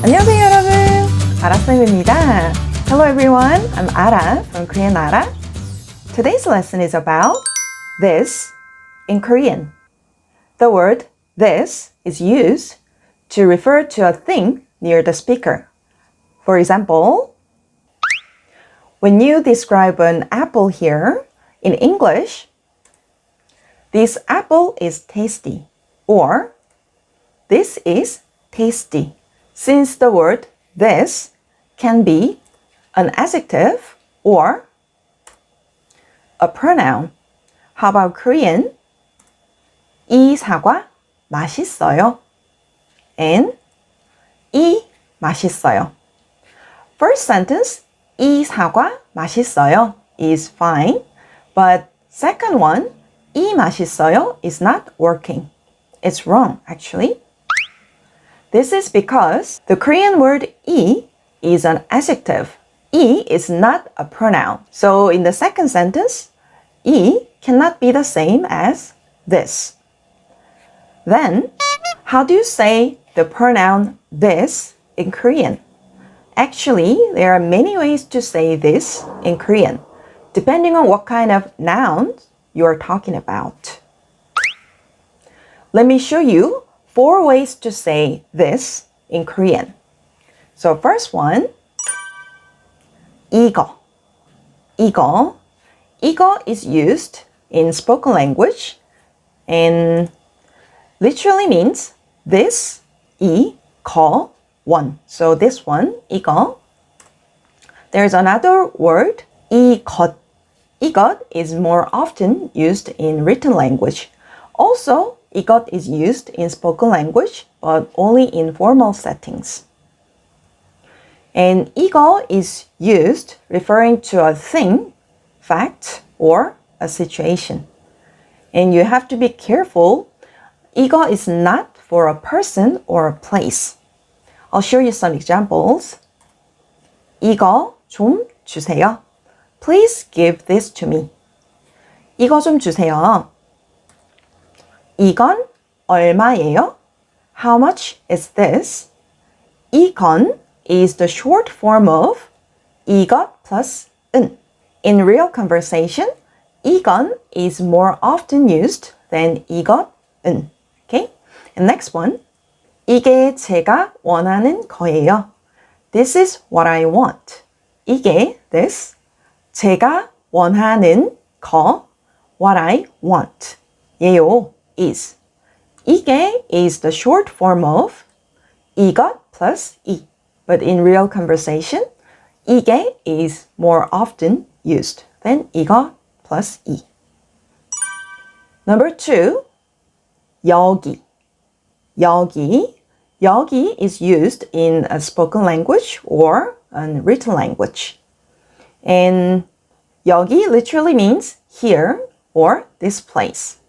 안녕하세요 여러분, 아라쌤입니다. Hello everyone, I'm Arah from Korean Arah. Today's lesson is about this in Korean. The word this is used to refer to a thing near the speaker. For example, when you describe an apple here in English, this apple is tasty, or this is tasty. Since the word this can be an adjective or a pronoun. How about Korean? 이 사과 맛있어요. And 이 맛있어요. First sentence, 이 사과 맛있어요 is fine, but second one, 이 맛있어요 is not working. It's wrong actually. This is because the Korean word 이 is an adjective. 이 is not a pronoun. So in the second sentence, 이 cannot be the same as this. Then, how do you say the pronoun this in Korean? Actually, there are many ways to say this in Korean, depending on what kind of noun you're talking about. Let me show you 4 ways to say this in Korean. So first one, 이거. 이거. 이거 is used in spoken language and literally means this, 이거, one. So this one, 이거. There's another word, 이것. 이것 is more often used in written language. Also, 이것 is used in spoken language, but only in formal settings. And 이거 is used referring to a thing, fact, or a situation. And you have to be careful. 이거 is not for a person or a place. I'll show you some examples. 이거 좀 주세요. Please give this to me. 이거 좀 주세요. 이건 얼마예요? How much is this? 이건 is the short form of 이것 plus 은. In real conversation, 이건 is more often used than 이것, 은. Okay? And next one. 이게 제가 원하는 거예요. This is what I want. 이게, this. 제가 원하는 거, what I want. 예요, is. 이게 is the short form of 이것 plus 이. But in real conversation, 이게 is more often used than 이것 plus 이. Number 2, 여기. 여기. 여기 is used in a spoken language or a written language. And 여기 literally means here or this place.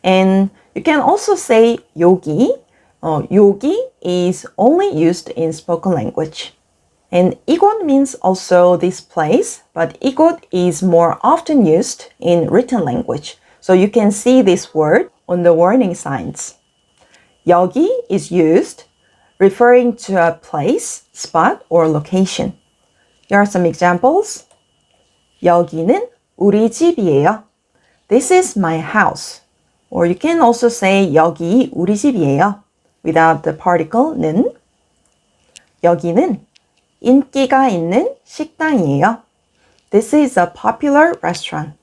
And you can also say 여기. 여기 is only used in spoken language. And 이곳 means also this place, but 이곳 is more often used in written language. So you can see this word on the warning signs. 여기 is used referring to a place, spot, or location. Here are some examples. 여기는 우리 집이에요. This is my house. Or you can also say 여기 우리 집이에요 without the particle 는. 여기는 인기가 있는 식당이에요. This is a popular restaurant.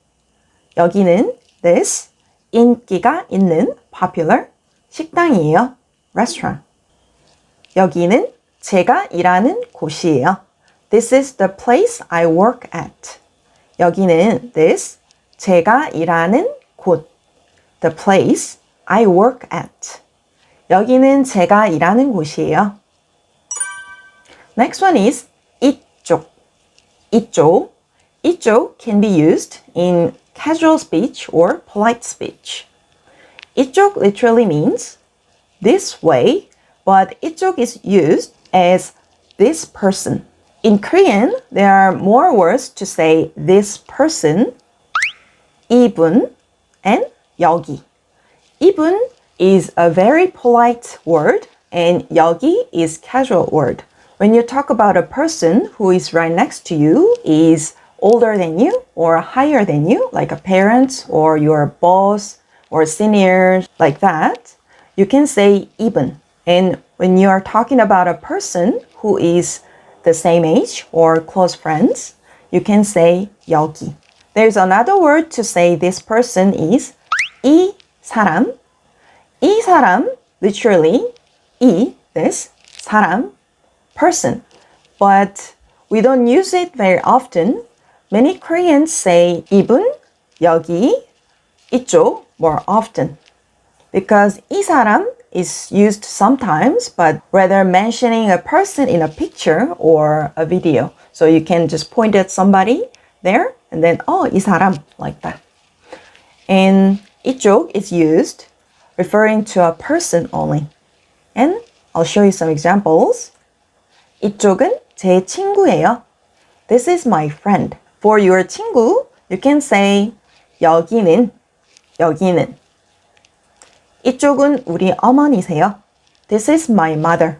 여기는 this 인기가 있는 popular 식당이에요. restaurant. 여기는 제가 일하는 곳이에요. This is the place I work at. 여기는 this 제가 일하는 곳. The place I work at. 여기는 제가 일하는 곳이에요. Next one is 이쪽. 이쪽. 이쪽 can be used in casual speech or polite speech. 이쪽 literally means this way, but 이쪽 is used as this person. In Korean, there are more words to say this person, 이분, and 여기. 이분 is a very polite word and 여기 is casual word. When you talk about a person who is right next to you, is older than you or higher than you, like a parent or your boss or senior, like that, you can say even. And when you are talking about a person who is the same age or close friends, you can say 여기. There's another word to say this person is 이 사람. 이 사람, literally, 이, this, 사람, person. But we don't use it very often. Many Koreans say 이분, 여기, 이쪽 more often. Because 이 사람 is used sometimes, but rather mentioning a person in a picture or a video. So you can just point at somebody there and then, 이 사람, like that. And 이쪽 is used referring to a person only. And I'll show you some examples. 이쪽은 제 친구예요. This is my friend. For your 친구, you can say 여기는. 이쪽은 우리 어머니세요. This is my mother.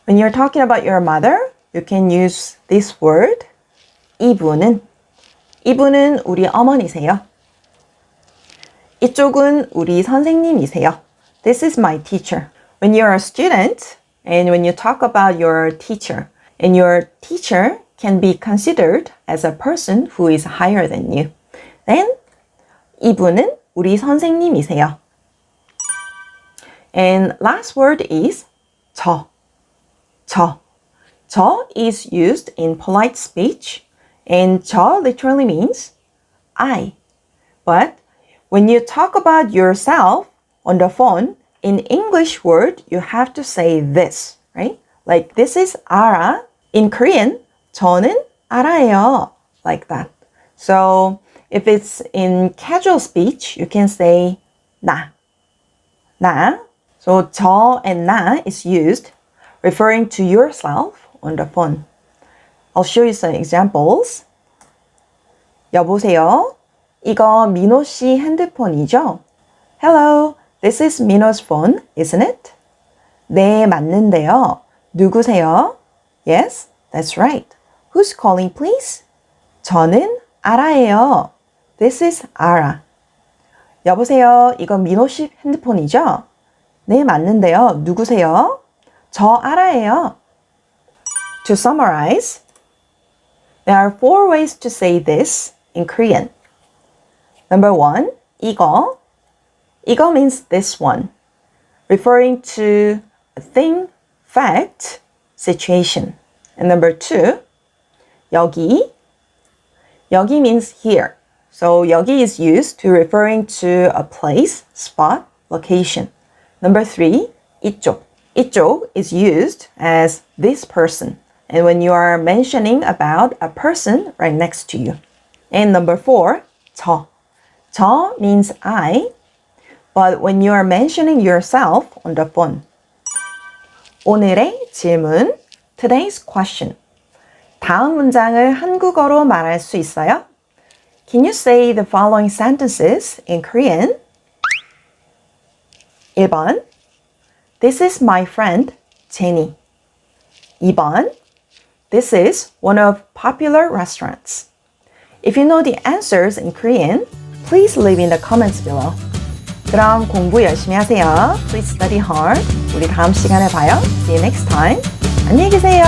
When you're talking about your mother, you can use this word. 이분은 우리 어머니세요. 이쪽은 우리 선생님이세요. This is my teacher. When you're a student and when you talk about your teacher, and your teacher can be considered as a person who is higher than you, then 이분은 우리 선생님이세요. And last word is 저. 저 is used in polite speech, and 저 literally means I. But when you talk about yourself on the phone, in English word, you have to say this, right? Like this is Arah. In Korean, 저는 알아요. Like that. So if it's in casual speech, you can say 나. So 저 and 나 is used referring to yourself on the phone. I'll show you some examples. 여보세요. 이거 민호 씨 핸드폰이죠? Hello, this is Mino's phone, isn't it? 네, 맞는데요. 누구세요? Yes, that's right. Who's calling, please? 저는 아라예요. This is Arah. 여보세요, 이거 민호 씨 핸드폰이죠? 네, 맞는데요. 누구세요? 저 아라예요. To summarize, there are 4 ways to say this in Korean. Number 1, 이거. 이거 means this one, referring to a thing, fact, situation. And number 2, 여기. 여기 means here. So 여기 is used to referring to a place, spot, location. Number 3, 이쪽. 이쪽 is used as this person. And when you are mentioning about a person right next to you. And number 4, 저. 저 means I, but when you are mentioning yourself on the phone. 오늘의 질문, today's question. 다음 문장을 한국어로 말할 수 있어요? Can you say the following sentences in Korean? 1번, This is my friend, Jenny. 2번, This is one of popular restaurants. If you know the answers in Korean, please leave in the comments below. 그럼 공부 열심히 하세요. Please study hard. 우리 다음 시간에 봐요. See you next time. 안녕히 계세요.